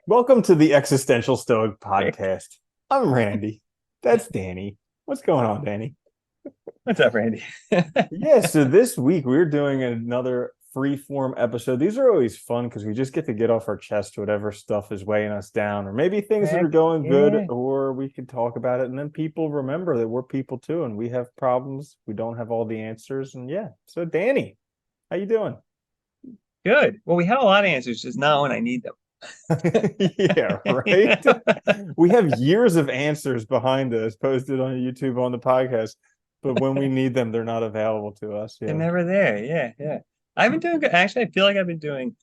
Welcome to the Existential Stoic podcast. I'm Randy. That's Danny. What's going on, Danny? What's up, Randy? Yeah, so this week we're doing another free form episode. These are always fun because we just get to get off our chest whatever stuff is weighing us down, or maybe things that are Heck going good, yeah. or we can talk about it. And then people remember that we're people too, and we have problems. We don't have all the answers. And yeah, so Danny, how you doing? Good. Well, we have a lot of answers, just not when I need them. Yeah, right. We have years of answers behind us posted on YouTube on the podcast, but when we need them, they're not available to us. They're Yeah. never there. Yeah, yeah. I've been doing good. Actually, I feel like I've been doing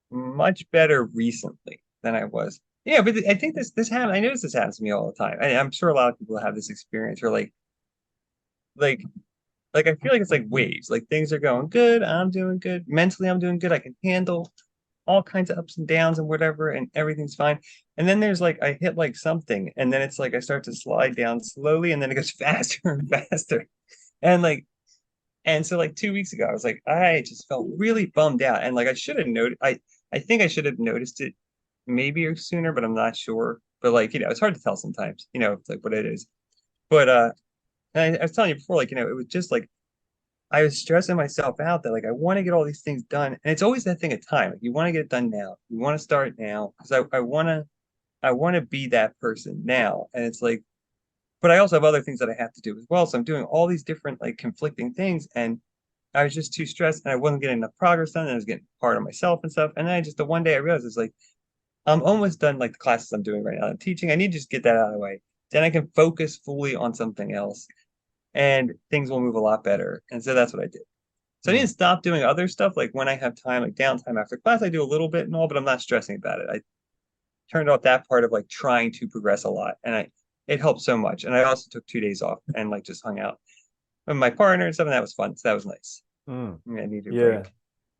much better recently than I was. Yeah, but I think this happens. I notice this happens to me all the time. I'm sure a lot of people have this experience, or like like I feel like it's like waves. Like things are going good. I'm doing good. Mentally, I'm doing good. I can handle all kinds of ups and downs and whatever, and everything's fine. And then there's like I hit like something, and then it's like I start to slide down slowly, and then it goes faster and faster. And so like 2 weeks ago, I was like, I just felt really bummed out. And like I should have noted I think I should have noticed it maybe sooner, but I'm not sure. But like, it's hard to tell sometimes, it's like what it is. But and I was telling you before, like, it was just like I was stressing myself out that like I want to get all these things done, and it's always that thing of time. Like you want to get it done now, you want to start now because I want to be that person now, and it's like, but I also have other things that I have to do as well. So I'm doing all these different like conflicting things, and I was just too stressed, and I wasn't getting enough progress done, and I was getting hard on myself and stuff. And then I just the one day I realized it's like I'm almost done like the classes I'm doing right now. I'm teaching. I need to just get that out of the way. Then I can focus fully on something else, and things will move a lot better. And so that's what I did. So I Hmm. didn't stop doing other stuff. Like when I have time, like downtime after class, I do a little bit and all, but I'm not stressing about it. I turned off that part of like trying to progress a lot. And it helped so much. And I also took 2 days off and like just hung out with my partner and stuff. And that was fun. So that was nice. Hmm. I needed a Yeah. break.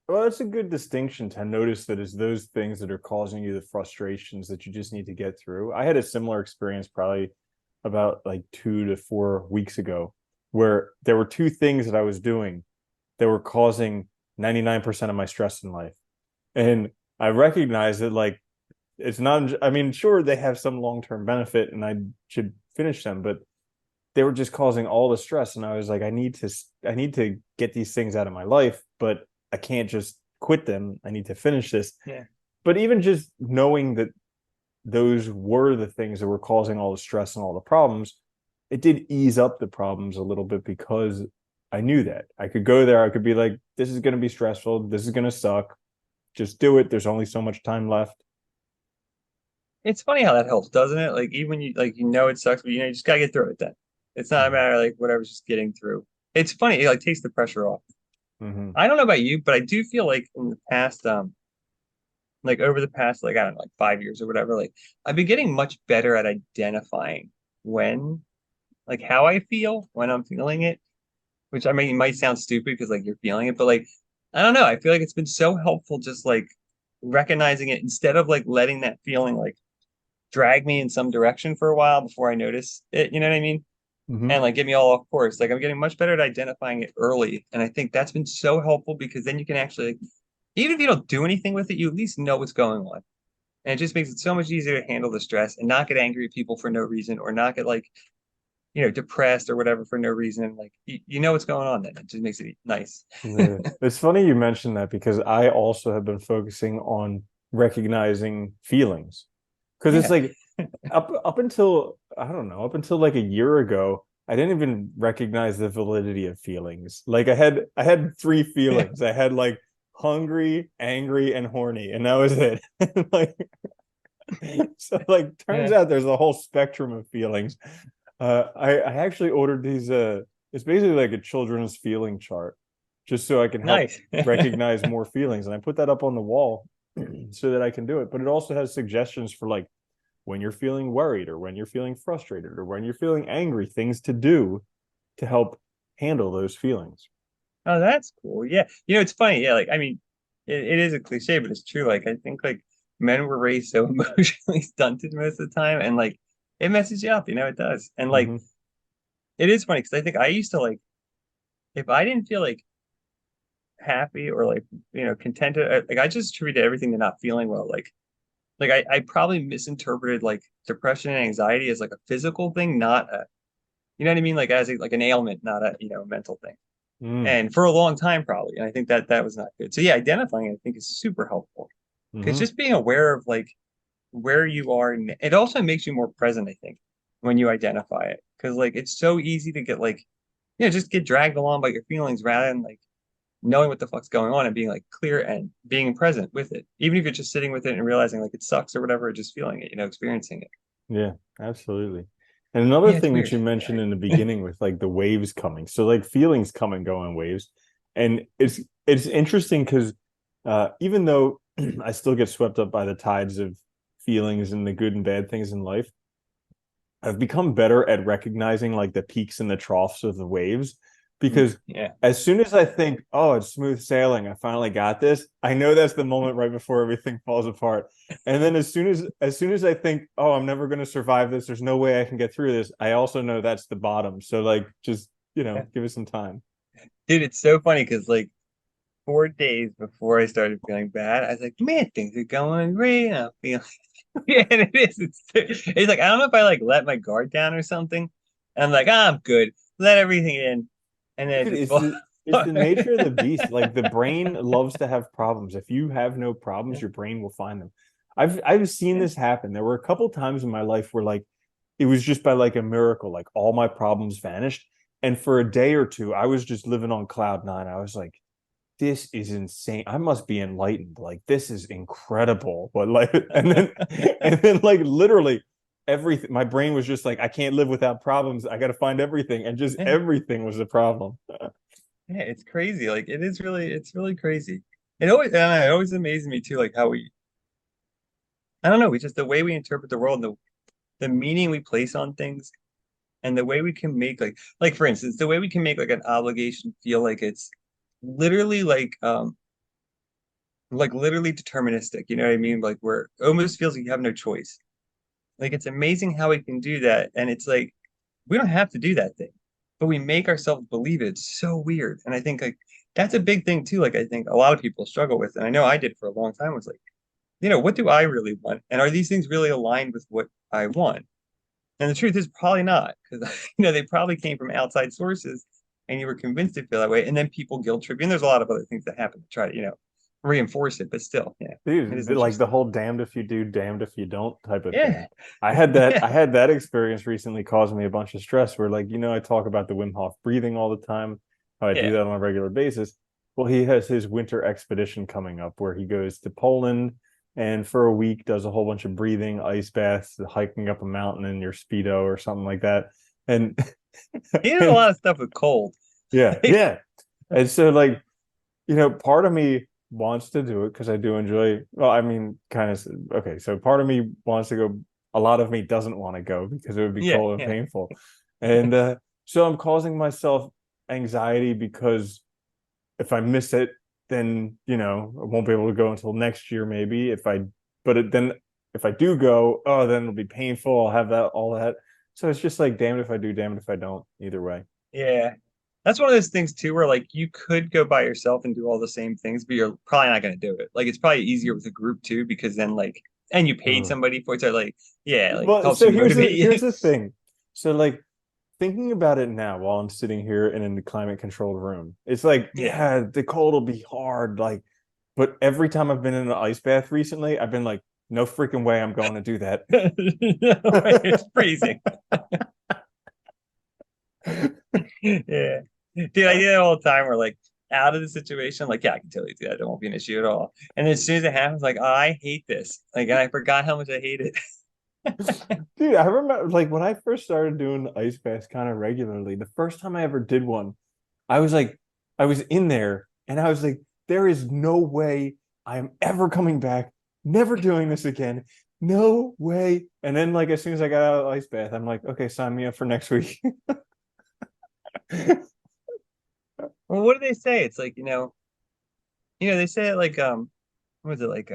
Well, that's a good distinction to notice that it's those things that are causing you the frustrations that you just need to get through. I had a similar experience probably about like 2 to 4 weeks ago, where there were two things that I was doing that were causing 99% of my stress in life. And I recognize that like it's not, I mean, sure, they have some long-term benefit and I should finish them, but they were just causing all the stress. And I was like, I need to get these things out of my life, but I can't just quit them. I need to finish this. Yeah. But even just knowing that those were the things that were causing all the stress and all the problems, it did ease up the problems a little bit because I knew that I could go there. I could be like, this is going to be stressful. This is going to suck. Just do it. There's only so much time left. It's funny how that helps, doesn't it? Like even when you it sucks, but you just gotta get through it then. It's not a Mm-hmm. matter of like whatever's just getting through. It's funny, it like takes the pressure off. Mm-hmm. I don't know about you, but I do feel like in the past, like over the past, like I don't know, like 5 years or whatever, like I've been getting much better at identifying when, like how I feel when I'm feeling it, which I mean, it might sound stupid because like you're feeling it, but like I don't know, I feel like it's been so helpful just like recognizing it instead of like letting that feeling like drag me in some direction for a while before I notice it, you know what I mean? Mm-hmm. And like get me all off course. Like I'm getting much better at identifying it early. And I think that's been so helpful because then you can actually, even if you don't do anything with it, you at least know what's going on. And it just makes it so much easier to handle the stress and not get angry at people for no reason or not get like, depressed or whatever for no reason. Like you know what's going on then. It just makes it nice. Yeah. It's funny you mentioned that because I also have been focusing on recognizing feelings. Because it's Yeah. like up until I don't know, up until like a year ago, I didn't even recognize the validity of feelings. Like I had three feelings. I had like hungry, angry, and horny, and that was it. Like so like turns Yeah. out there's a whole spectrum of feelings. I actually ordered these it's basically like a children's feeling chart just so I can help Nice. recognize more feelings. And I put that up on the wall so that I can do it. But it also has suggestions for like when you're feeling worried or when you're feeling frustrated or when you're feeling angry, things to do to help handle those feelings. Oh, that's cool. Yeah. It's funny. Yeah. Like, I mean, it is a cliche, but it's true. Like, I think like men were raised so emotionally stunted most of the time, and like it messes you up, it does. And like, Mm-hmm. it is funny because I think I used to like, if I didn't feel like happy or like, contented, like I just attributed everything to not feeling well. Like, Like I probably misinterpreted like depression and anxiety as like a physical thing, not a, you know what I mean? Like as a, like an ailment, not a, mental thing. Mm, And for a long time, probably. And I think that that was not good. So yeah, identifying it, I think is super helpful because hmm just being aware of like where you are, it also makes you more present, I think, when you identify it. Because like it's so easy to get like, just get dragged along by your feelings rather than like knowing what the fuck's going on and being like clear and being present with it. Even if you're just sitting with it and realizing like it sucks or whatever, just feeling it, experiencing it. Yeah, absolutely. And another Yeah, it's thing that weird. you mentioned in the beginning with like the waves coming. So like feelings come and go in waves. And it's interesting because even though I still get swept up by the tides of feelings and the good and bad things in life, I've become better at recognizing like the peaks and the troughs of the waves because Yeah. as soon as I think, oh, it's smooth sailing, I finally got this, I know that's the moment right before everything falls apart. And then as soon as I think, oh, I'm never going to survive this, there's no way I can get through this, I also know that's the bottom. So like just, Yeah. give it some time. Dude, it's so funny because like 4 days before I started feeling bad, I was like, man, things are going great. I'm feeling yeah, and it is. It's like I don't know if I like let my guard down or something. And I'm like, I'm good. Let everything in. And then it Dude, just it's falls the apart. nature of the beast. Like the brain loves to have problems. If you have no problems, Yeah. your brain will find them. I've seen Yeah. this happen. There were a couple times in my life where like it was just by like a miracle, like all my problems vanished. And for a day or two, I was just living on cloud nine. I was like, this is insane. I must be enlightened. Like this is incredible. But like and then like literally everything my brain was just like, I can't live without problems. I gotta find everything. And just Yeah. everything was a problem. Yeah, it's crazy. Like it's really crazy. It always amazes me too, like how I don't know, we just the way we interpret the world and the meaning we place on things and the way we can make like for instance, the way we can make like an obligation feel like it's literally like literally deterministic. You know what I mean? Like where it almost feels like you have no choice. Like it's amazing how we can do that. And it's like we don't have to do that thing, but we make ourselves believe it. It's so weird. And I think like that's a big thing too. Like I think a lot of people struggle with, and I know I did for a long time, was like, what do I really want? And are these things really aligned with what I want? And the truth is probably not, because they probably came from outside sources and you were convinced to feel that way. And then people guilt trip you. And there's a lot of other things that happen to try to, reinforce it, but still, yeah, it is Dude, like the interesting. whole damned if you do, damned if you don't type of thing. Yeah. I had that Yeah. I had that experience recently causing me a bunch of stress where like, I talk about the Wim Hof breathing all the time, how I do Yeah. that on a regular basis. Well, he has his winter expedition coming up where he goes to Poland and for a week does a whole bunch of breathing, ice baths, hiking up a mountain in your Speedo or something like that. And He did a and lot of stuff with cold. yeah, yeah. And so like part of me wants to do it because I do enjoy, well, I mean, kind of, okay, so part of me wants to go, a lot of me doesn't want to go because it would be Yeah. cold and Yeah. painful. And so I'm causing myself anxiety because if I miss it, then, I won't be able to go until next year, maybe. Then if I do go, oh, then it'll be painful. I'll have that, all that. So it's just like, damned if I do, damned if I don't, either way. Yeah. That's one of those things too, where like you could go by yourself and do all the same things, but you're probably not going to do it. Like it's probably easier with a group too, because then like, and you paid Ugh. somebody for it, so like, yeah, like Well, helps you so here's motivate the you. here's the thing. So like thinking about it now while I'm sitting here in a climate controlled room, it's like, Yeah. yeah, the cold will be hard. Like, but every time I've been in an ice bath recently, I've been like, no freaking way I'm going to do that. No way, it's freezing. Yeah. Dude, I do that all the time. Where like out of the situation, like, yeah, I can totally do that. It won't be an issue at all. And as soon as it happens, like, oh, I hate this. Like, and I forgot how much I hate it. Dude, I remember like when I first started doing the ice baths kind of regularly, the first time I ever did one, I was like, I was in there and I was like, there is no way I am ever coming back, never doing this again. No way. And then, like, as soon as I got out of the ice bath, I'm like, okay, sign me up for next week. Well, what do they say? It's like, they say it like, what was it like?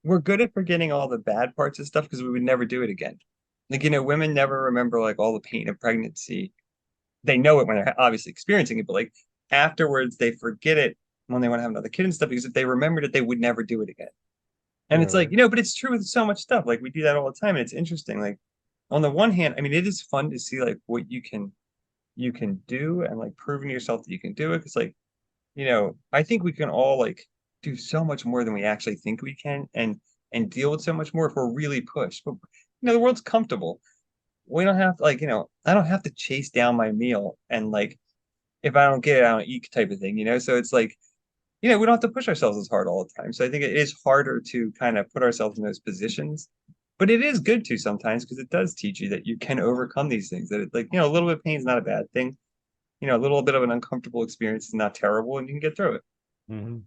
We're good at forgetting all the bad parts of stuff because we would never do it again. Like, women never remember like all the pain of pregnancy. They know it when they're obviously experiencing it, but like afterwards they forget it when they want to have another kid and stuff because if they remembered it, they would never do it again. And it's like, but it's true with so much stuff. Like we do that all the time, and it's interesting. Like on the one hand, I mean, it is fun to see like what you can do and like proving to yourself that you can do it. Because like, I think we can all like do so much more than we actually think we can, and deal with so much more if we're really pushed. But the world's comfortable. We don't have to like, I don't have to chase down my meal and like if I don't get it, I don't eat type of thing. So it's like, we don't have to push ourselves as hard all the time. So I think it is harder to kind of put ourselves in those positions. But it is good to sometimes because it does teach you that you can overcome these things. That it, like, a little bit of pain is not a bad thing. A little bit of an uncomfortable experience is not terrible, and you can get through it. Mhm.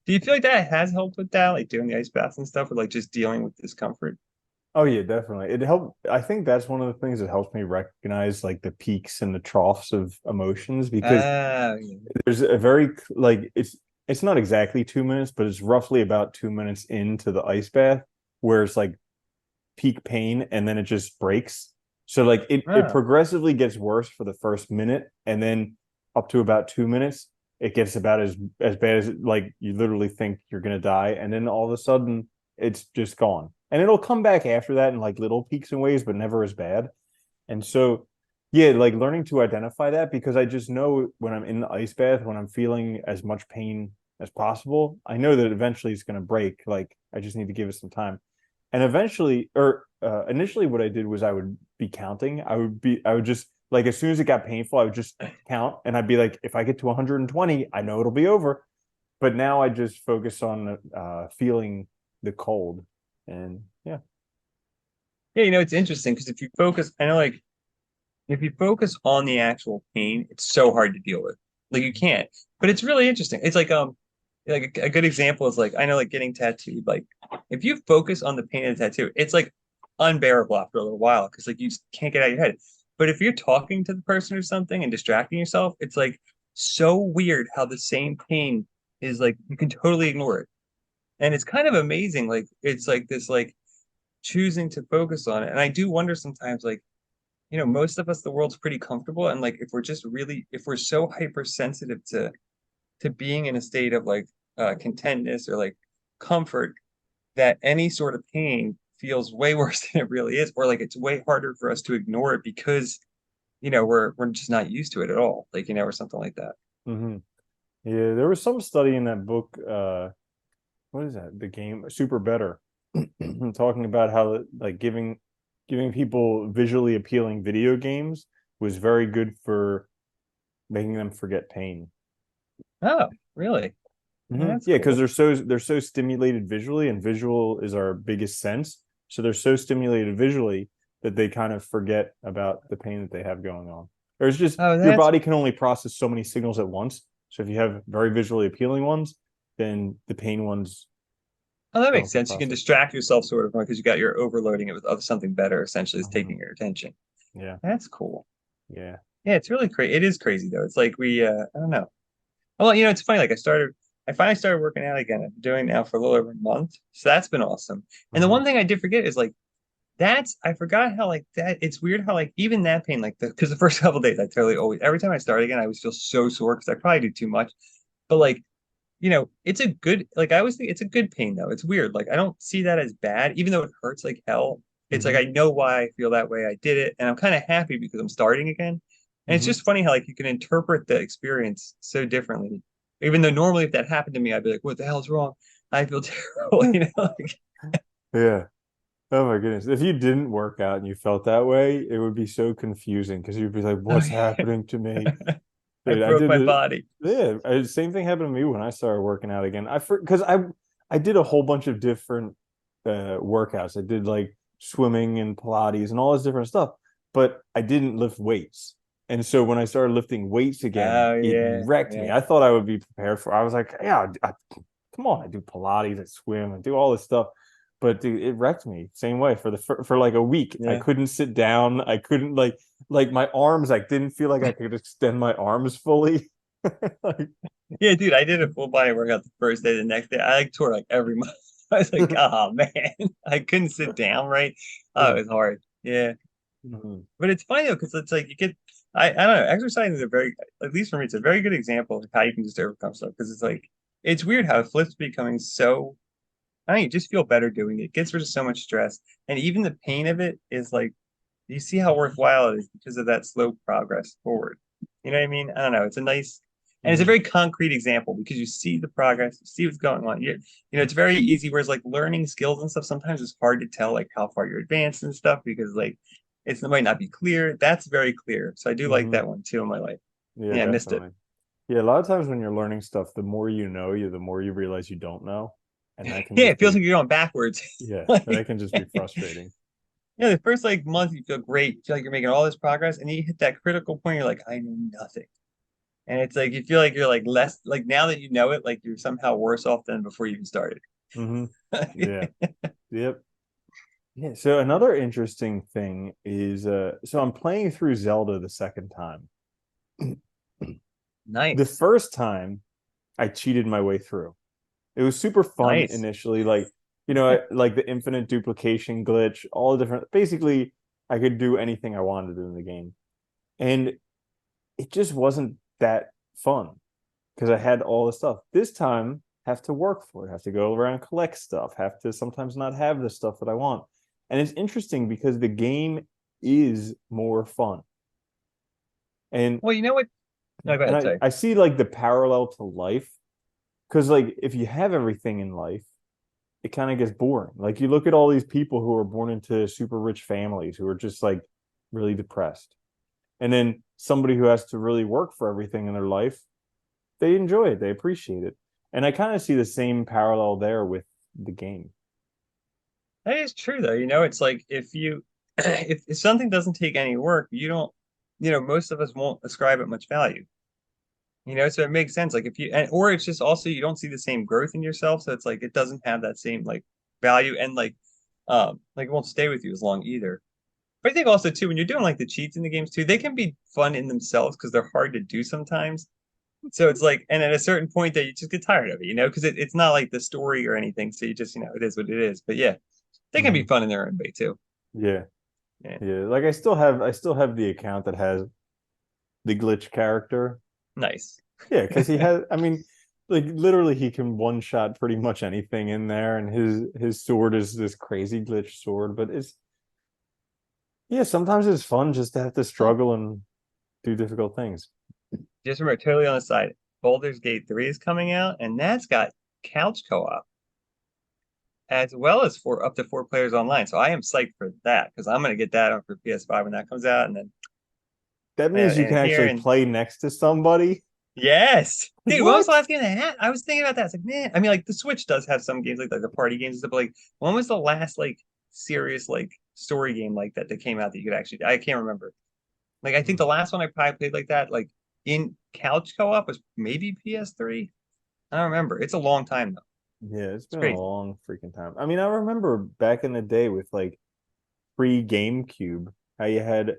Do you feel like that has helped with that, like doing the ice baths and stuff, or like just dealing with discomfort? Oh yeah, definitely. It helped. I think that's one of the things that helps me recognize like the peaks and the troughs of emotions because Ah, yeah. there's a very like it's not exactly 2 minutes, but it's roughly about 2 minutes into the ice bath where it's like peak pain and then it just breaks. So like it Ah, progressively gets worse for the first minute and then up to about 2 minutes, it gets about as bad as like you literally think you're gonna die, and then all of a sudden it's just gone. And it'll come back after that in like little peaks and waves, but never as bad. And so, yeah, like learning to identify that because I just know when I'm in the ice bath, when I'm feeling as much pain as possible, I know that eventually it's going to break. Like I just need to give it some time. And eventually, or initially, what I did was I would be counting. I would just like as soon as it got painful, I would just count, and I'd be like, if I get to 120, I know it'll be over. But now I just focus on feeling the cold, and yeah. yeah. It's interesting because if you focus, I know, like if you focus on the actual pain, it's so hard to deal with. Like you can't. But it's really interesting. It's like a good example is like I know like getting tattooed. Like if you focus on the pain of the tattoo, it's like unbearable after a little while because like you just can't get out of your head. But if you're talking to the person or something and distracting yourself, it's like so weird how the same pain is like you can totally ignore it. And it's kind of amazing. Like it's like this like choosing to focus on it. And I do wonder sometimes like most of us, the world's pretty comfortable. And like, if we're so hypersensitive to being in a state of like contentness or like comfort, that any sort of pain feels way worse than it really is, or like it's way harder for us to ignore it because, we're just not used to it at all, like, or something like that. Mm-hmm. Yeah, there was some study in that book. What is that? The game Super Better, talking about how like giving people visually appealing video games was very good for making them forget pain. Oh, really? That's Yeah, because cool. they're so stimulated visually, and visual is our biggest sense. So they're so stimulated visually that they kind of forget about the pain that they have going on. Or it's just Oh, your that's body can only process so many signals at once. So if you have very visually appealing ones, then the pain ones Oh, that makes don't get sense. You can processed. distract yourself sort of because you're overloading it with other something better, essentially is Mhm. taking your attention. Yeah, That's cool. yeah. Yeah, it's really crazy. It is crazy though. It's like I don't know. Well, it's funny. Like I finally started working out again. I've been doing it now for a little over a month. So that's been awesome. And the Hmm. one thing I did forget is like, I forgot how like that, it's weird how like even that pain, like because the first couple of days I totally always, every time I start again, I always feel so sore because I probably do too much. But like, it's a good, like I always think it's a good pain though. It's weird. Like I don't see that as bad, even though it hurts like hell. It's like Hmm. I know why I feel that way. I did it, and I'm kind of happy because I'm starting again. And it's Hmm. just funny how like you can interpret the experience so differently. Even though normally if that happened to me, I'd be like, "What the hell's wrong? I feel terrible." Like, Yeah. Oh my goodness. If you didn't work out and you felt that way, it would be so confusing because you'd be like, oh what's yeah, happening to me? I Dude, I broke did my the body. yeah, same thing happened to me when I started working out again. Because I did a whole bunch of different workouts. I did like swimming and Pilates and all this different stuff, but I didn't lift weights. And so when I started lifting weights again, Oh it yeah, wrecked me. yeah. I thought I would be prepared for. I was like, yeah, come on, I do Pilates, I swim, I do all this stuff. But dude, it wrecked me. Same way for like a week. I Yeah. couldn't sit down. I couldn't like my arms. I didn't feel like I could extend my arms fully. Like, Yeah, dude, I did a full body workout the first day. The next day, I like tore like every month. I was like, oh man, I couldn't sit down right. Oh, it was hard. Yeah, mhm. but it's funny though because it's like you get. I don't know. Exercising is a very, at least for me, it's a very good example of how you can just overcome stuff. Because it's like it's weird how it flips becoming so. I don't know, you just feel better doing it. It gets rid of so much stress. And even the pain of it is like you see how worthwhile it is because of that slow progress forward. You know what I mean? I don't know. It's a nice and it's a Hmm. very concrete example because you see the progress, you see what's going on. It's very easy. Whereas like learning skills and stuff, sometimes it's hard to tell like how far you're advanced and stuff because like it might not be clear. That's very clear. So I do like Hmm. that one too in my life. Yeah, Yeah, I missed it. definitely. Yeah, a lot of times when you're learning stuff, the more you know, the more you realize you don't know, and that can Yeah, just it feels be, like you're going backwards. yeah, that Like can just be frustrating. the first like month you feel great, you feel like you're making all this progress, and then you hit that critical point, you're like, I know nothing. And it's like you feel like you're like less like now that you know it, like you're somehow worse off than before you even started. Hmm. Yeah. Yep. Yeah. So another interesting thing is, so I'm playing through Zelda the second time. The Nice. first time I cheated my way through. It was super fun Nice. initially, like, like the infinite duplication glitch, all the different, basically, I could do anything I wanted in the game. And it just wasn't that fun because I had all the stuff. This time, have to work for it, have to go around and collect stuff, have to sometimes not have the stuff that I want. And it's interesting because the game is more fun. And Well, you know what? No, go and ahead, I, sorry. I see like the parallel to life because like if you have everything in life, it kind of gets boring. Like you look at all these people who are born into super rich families who are just like really depressed. And then somebody who has to really work for everything in their life, they enjoy it, they appreciate it. And I kind of see the same parallel there with the game. That is true though. It's like if you if something doesn't take any work, you don't, most of us won't ascribe it much value. So it makes sense. Like if you and or it's just also you don't see the same growth in yourself, so it's like it doesn't have that same like value and like it won't stay with you as long either. But I think also too when you're doing like the cheats in the games too, they can be fun in themselves because they're hard to do sometimes. So it's like, and at a certain point that you just get tired of it, because it's not like the story or anything. So you just, it is what it is. But yeah, they can be Hmm. fun in their own way too. Yeah. Yeah. Yeah. Like I still have the account that has the glitch character. Nice. Yeah, because he has, I mean, like literally he can one shot pretty much anything in there, and his sword is this crazy glitch sword, but it's yeah, sometimes it's fun just to have to struggle and do difficult things. Just remember, totally on the side, Baldur's Gate 3 is coming out, and that's got couch co-op as well as for up to 4 players online. So I am psyched for that because I'm gonna get that on for PS5 when that comes out, and then That means you can and here actually and play next to somebody. yes. Dude, when was the What? last game that had? I was thinking about that. It's like, man, I mean, like the Switch does have some games like the party games and stuff, but like when was the last like serious like story game like that that came out that you could actually I can't remember. Like I think the last one I probably played like that, like in couch co-op was maybe PS3. I don't remember. It's a long time though. Yeah, it's It's been a crazy. long freaking time. I mean, I remember back in the day with like pre GameCube, how you had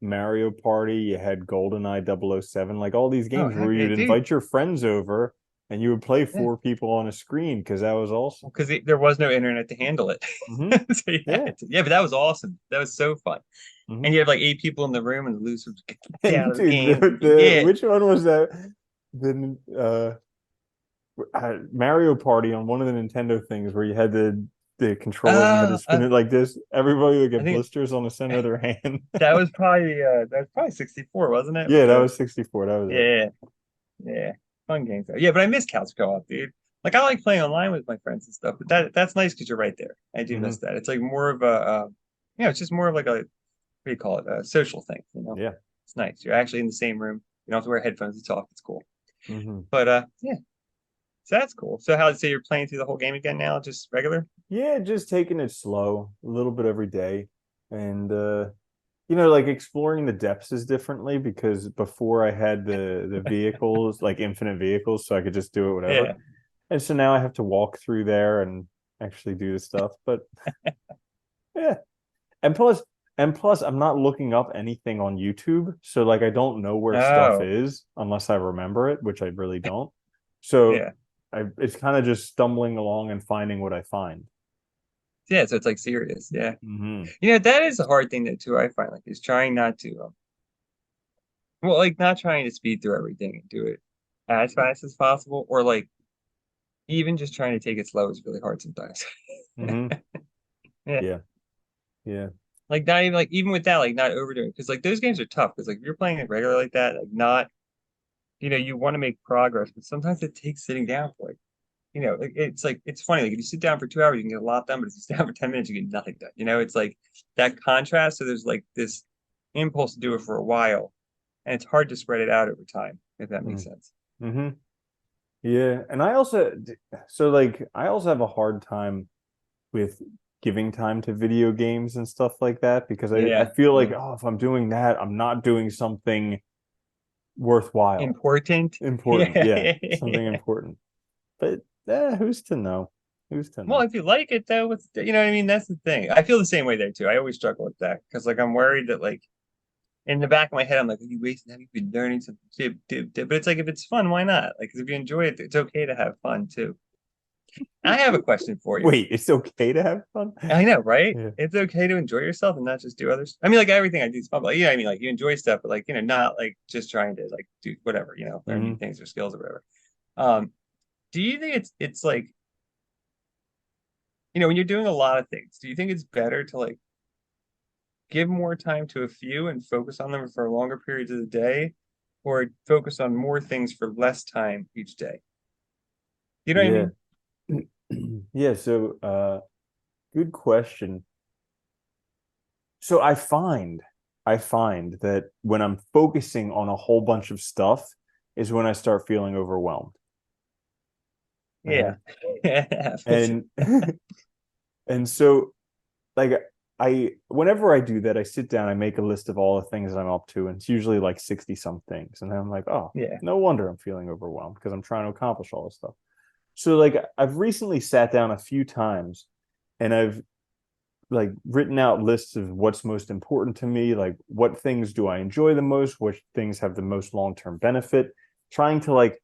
Mario Party, you had GoldenEye 007, like all these Oh games where heck yeah, you'd dude. invite your friends over and you would play Yeah. 4 people on a screen because that was awesome. Well, because there was no internet to handle it. Hmm. So you Yeah. had to, yeah, but that was awesome. That was so fun. And Hmm. you have like 8 people in the room and the loser would get kicked And out of the dude, game. the Yeah. which one was that? The Mario Party on one of the Nintendo things where you had the controller and you had to Uh, spin uh, it like this. Everybody would I get think blisters on the center of their hand. that was probably 64, wasn't it? Yeah, With that the was 64. That was yeah, yeah. Fun games though. Yeah, but I miss couch co-op, dude. Like I like playing online with my friends and stuff, but that's nice because you're right there. I it. do Hmm. miss that. It's like more of a it's just more of like a what do you call it? A social thing. Yeah. It's nice. You're actually in the same room. You don't have to wear headphones to talk. It's cool. Hmm. But yeah, so that's cool. So how say you're playing through the whole game again now, just regular? Yeah, just taking it slow, a little bit every day. And like exploring the depths is differently because before I had the vehicles, like infinite vehicles, so I could just do it whatever. Yeah. And so now I have to walk through there and actually do the stuff. But yeah. And plus I'm not looking up anything on YouTube. So like I don't know where stuff Oh, is unless I remember it, which I really don't. So yeah. it's kind of just stumbling along and finding what I find. Yeah, so it's like serious. Yeah. Hmm. That is a hard thing that too, I find, like, is trying not to, well, like, not trying to speed through everything and do it as fast as possible, or like, even just trying to take it slow is really hard sometimes. Hmm. Yeah. Yeah. Yeah. Like not even like even with that, like not overdoing because like those games are tough because like if you're playing it regular like that, like not you want to make progress, but sometimes it takes sitting down for like it's like it's funny. Like if you sit down for 2 hours, you can get a lot done, but if you sit down for 10 minutes, you get nothing done. It's like that contrast. So there's like this impulse to do it for a while, and it's hard to spread it out over time, if that makes sense. Mm-hmm. Yeah. And I also, so like, I also have a hard time with giving time to video games and stuff like that because I Yeah, feel like, yeah. oh, if I'm doing that, I'm not doing something worthwhile, Important. important. Yeah. Yeah. Something important. But who's to know? Who's to Well, know? if you like it though, you know what I mean? That's the thing. I feel the same way there too. I always struggle with that because like I'm worried that like in the back of my head, I'm like, are you wasting time? You've been learning something. But it's like if it's fun, why not? Like 'cause if you enjoy it, it's okay to have fun too. I have a question for you. Wait, it's okay to have fun? I know, right? Yeah. It's okay to enjoy yourself and not just do others. I mean, like everything I do is fun, but I mean, like you enjoy stuff, but like, not like just trying to like do whatever, learn new Hmm. things or skills or whatever. Um, do you think it's like, when you're doing a lot of things, do you think it's better to like give more time to a few and focus on them for longer periods of the day, or focus on more things for less time each day? You know what I Yeah. mean? Yeah. So, good question. So I find that when I'm focusing on a whole bunch of stuff is when I start feeling overwhelmed. Yeah. Right. Yeah. And and so like I whenever I do that, I sit down, I make a list of all the things that I'm up to, and it's usually like 60 some things. And then I'm like, oh, Yeah. no wonder I'm feeling overwhelmed because I'm trying to accomplish all this stuff. So like I've recently sat down a few times and I've like written out lists of what's most important to me, like what things do I enjoy the most, which things have the most long-term benefit, trying to like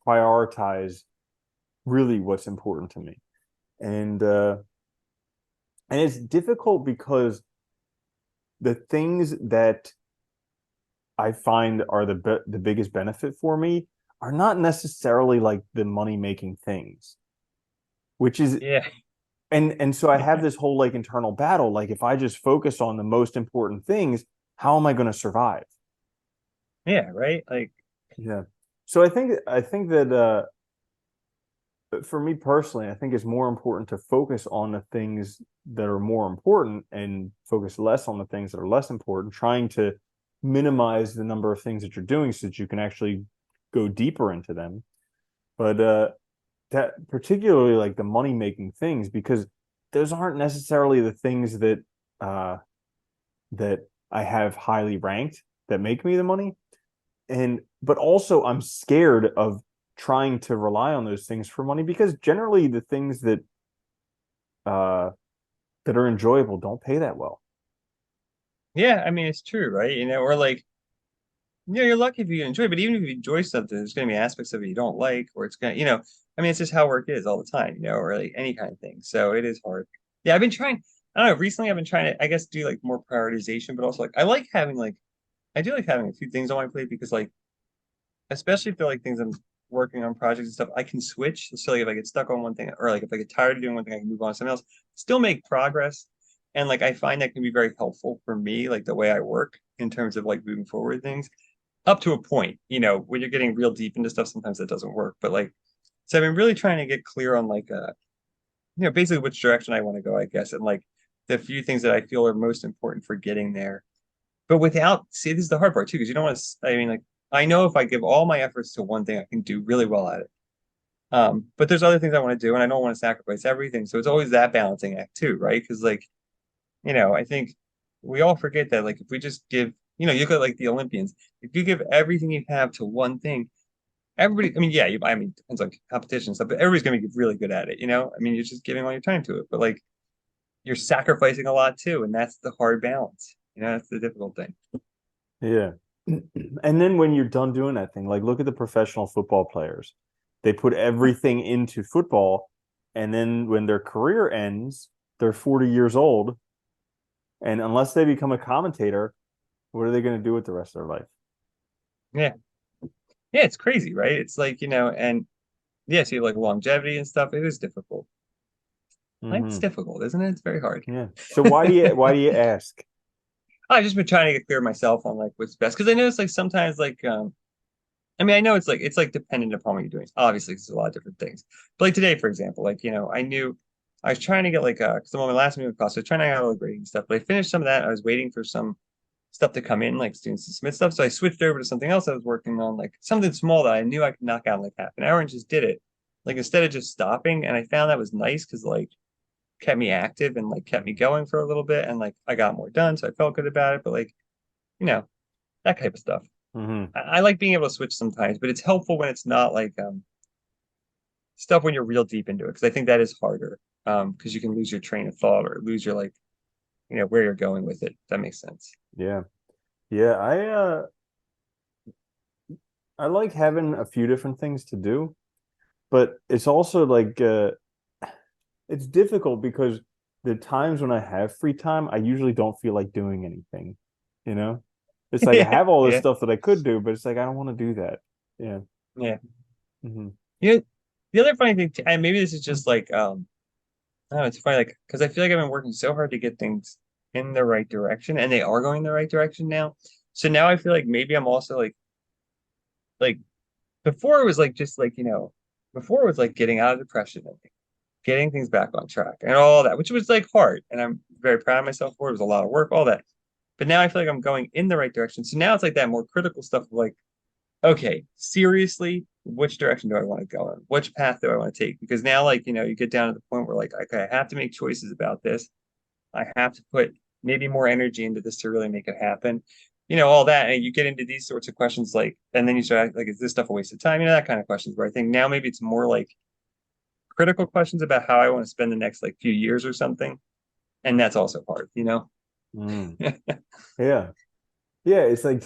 prioritize really what's important to me. And and it's difficult because the things that I find are the biggest benefit for me are not necessarily like the money making things, which is Yeah. and so I have this whole like internal battle. Like if I just focus on the most important things, how am I going to survive? Yeah. Right. Like, Yeah. So I think that for me personally, I think it's more important to focus on the things that are more important and focus less on the things that are less important, trying to minimize the number of things that you're doing so that you can actually go deeper into them. But that particularly like the money making things, because those aren't necessarily the things uh that I have highly ranked that make me the money. And but also I'm scared of trying to rely on those things for money because generally the things uh that are enjoyable don't pay that well. yeah, I mean, it's true, right? Or like, you're lucky if you enjoy, but even if you enjoy something, there's going to be aspects of it you don't like, or it's going to, I mean, it's just how work is all the time, or like any kind of thing. So it is hard. Yeah, I've been trying, I don't know, recently I've been trying to, I guess, do like more prioritization, but also like, I do like having a few things on my plate because like, especially if they're like things I'm working on projects and stuff, I can switch. So like if I get stuck on one thing, or like if I get tired of doing one thing, I can move on to something else, still make progress. And like I find that can be very helpful for me, like the way I work in terms of like moving forward things up to a point. When you're getting real deep into stuff, sometimes that doesn't work. But like, so I've been really trying to get clear on like basically which direction I want to go, I guess, and like the few things that I feel are most important for getting there. But without, see, this is the hard part too, because you don't want to, I mean, like, I know if I give all my efforts to one thing, I can do really well at it. But there's other things I want to do, and I don't want to sacrifice everything. So it's always that balancing act too, right? Because like, I think we all forget that like if we just give, you look at like the Olympians, if you give everything you have to one thing, everybody, I mean, yeah, I mean, depends on competition and stuff, but everybody's gonna be really good at it. I mean, you're just giving all your time to it, but like you're sacrificing a lot too, and that's the hard balance. That's the difficult thing. Yeah. And then when you're done doing that thing, like look at the professional football players. They put everything into football, and then when their career ends, they're 40 years old, and unless they become a commentator, what are they going to do with the rest of their life? Yeah. Yeah, it's crazy, right? It's like, and yeah, so you have like longevity and stuff. It is difficult. Life's Hmm. difficult, isn't it? It's very hard. Yeah. So why do you ask? I've just been trying to get clear myself on like what's best because I notice like sometimes like I mean I know it's like dependent upon what you're doing. Obviously, it's a lot of different things. But like today, for example, like I knew I was trying to get like because I'm on my last meeting with class, so I was trying to get all the grading stuff. But I finished some of that. I was waiting for some stuff to come in, like students to submit stuff. So I switched over to something else I was working on, like something small that I knew I could knock out in like half an hour and just did it. Like instead of just stopping. And I found that was nice because like kept me active and like kept me going for a little bit and like I got more done. So I felt good about it. But like, you know, that type of stuff. Hmm. I like being able to switch sometimes, but it's helpful when it's not like stuff when you're real deep into it. Because I think that is harder. Because you can lose your train of thought or lose your like, where you're going with it. If that makes sense. Yeah. Yeah. I like having a few different things to do, but it's also like it's difficult because the times when I have free time, I usually don't feel like doing anything, you know? It's like I Yeah, have all this yeah, stuff that I could do, but it's like I don't want to do that. Yeah. yeah. Hmm. You know, the other funny thing, and maybe this is just like, I don't know, it's funny, like, because I feel like I've been working so hard to get things in the right direction, and they are going in the right direction now. So now I feel like maybe I'm also like before it was like just like, before it was like getting out of depression and like, getting things back on track and all that, which was like hard. And I'm very proud of myself for it. It was a lot of work, all that. But now I feel like I'm going in the right direction. So now it's like that more critical stuff of like, okay, seriously, which direction do I want to go in? Which path do I want to take? Because now, like, you get down to the point where, like, okay, I have to make choices about this. I have to put maybe more energy into this to really make it happen. All that. And you get into these sorts of questions, like, and then you start, like, is this stuff a waste of time? That kind of questions. Where I think now maybe it's more like critical questions about how I want to spend the next, like, few years or something. And that's also hard. Mm. Yeah. Yeah. It's like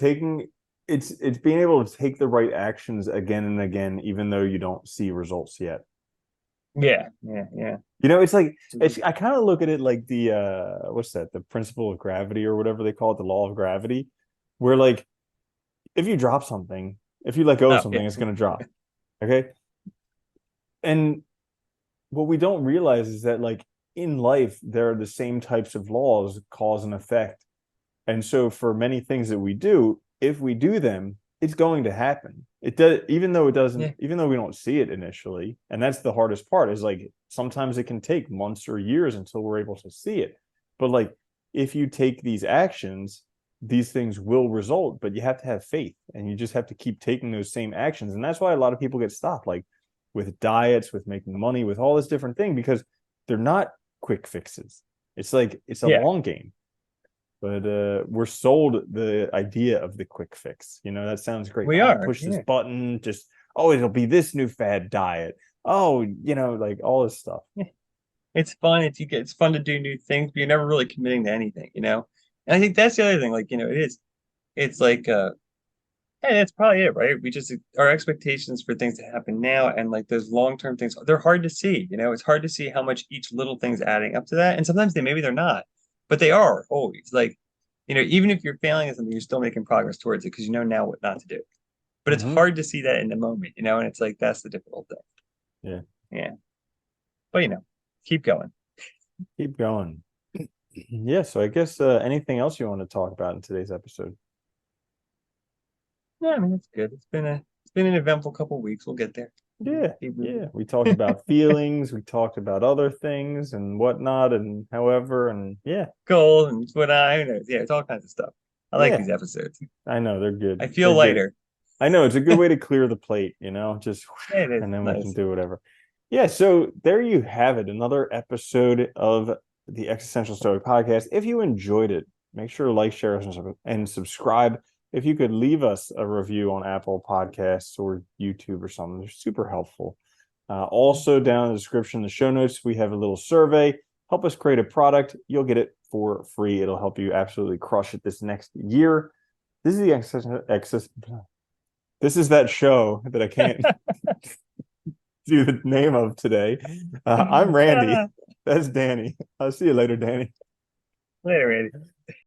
it's being able to take the right actions again and again, even though you don't see results yet. Yeah, yeah, yeah. It's like I kind of look at it like the what's that, the principle of gravity or whatever they call it, the law of gravity, where like if you drop something, if you let go of Oh, yeah. something, it's gonna drop. Okay. And what we don't realize is that like in life, there are the same types of laws, cause and effect. And so for many things that we do, if we do them, it's going to happen. It does, even though it doesn't, Yeah. even though we don't see it initially. And that's the hardest part is like sometimes it can take months or years until we're able to see it. But like if you take these actions, these things will result, but you have to have faith and you just have to keep taking those same actions. And that's why a lot of people get stopped, like with diets, with making money, with all this different thing, because they're not quick fixes. It's like it's a Yeah. long game, but we're sold the idea of the quick fix. That sounds great. We Oh, are. push this Yeah. button, just oh, it'll be this new fad diet. Oh, like all this stuff. It's fun. It's fun to do new things, but you're never really committing to anything. And I think that's the other thing. Like, it's like hey, that's probably it, right? We just our expectations for things to happen now and like those long-term things, they're hard to see. It's hard to see how much each little thing's adding up to that. And sometimes maybe they're not, but they are always like, even if you're failing at something, you're still making progress towards it because you know now what not to do. But it's Hmm. hard to see that in the moment, and it's like that's the difficult thing. Yeah, Yeah. But keep going. keep going. Yeah, so I guess anything else you want to talk about in today's episode? Yeah, I mean it's good. It's been an eventful couple of weeks. We'll get there. Yeah, Keep yeah. moving. We talked about feelings, we talked about other things and whatnot, and however, and yeah, Goal and what I know. Yeah, it's all kinds of stuff. I like yeah. these episodes. I know they're good. I feel They're good. lighter. I know it's a good way to clear the plate, just Yeah, it is. and It's then we can nice. do whatever. Yeah, so there you have it, another episode of the Existential Stoic podcast. If you enjoyed it, make sure to like, share, and subscribe. If you could leave us a review on Apple Podcasts or YouTube or something, they're super helpful. Also, down in the description, the show notes, we have a little survey. Help us create a product. You'll get it for free. It'll help you absolutely crush it this next year. This is the access. This is that show that I can't do the name of today. I'm Randy. Ah, That's Danny. I'll see you later, Danny. later, Andy.